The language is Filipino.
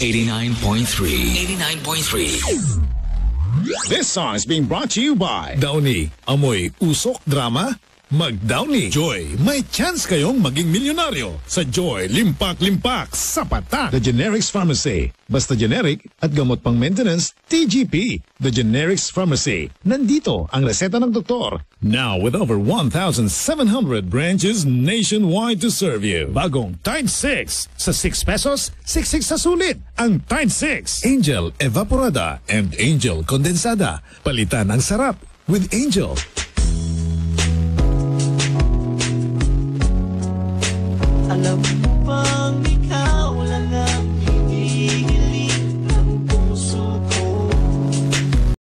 89.3. 89.3. This song is being brought to you by Downy, amoy usok drama? Mag-Downy. Joy, may chance kayong maging milyonaryo sa Joy Limpak-Limpak sa Patak. The Generics Pharmacy. Basta generic at gamot pang maintenance, TGP. The Generics Pharmacy. Nandito ang reseta ng doktor. Now with over 1,700 branches nationwide to serve you. Bagong Tide 6 sa 6 pesos, 6 sa sulit. Ang Tide 6. Angel Evaporada and Angel Condensada. Palitan ang sarap with Angel. Alam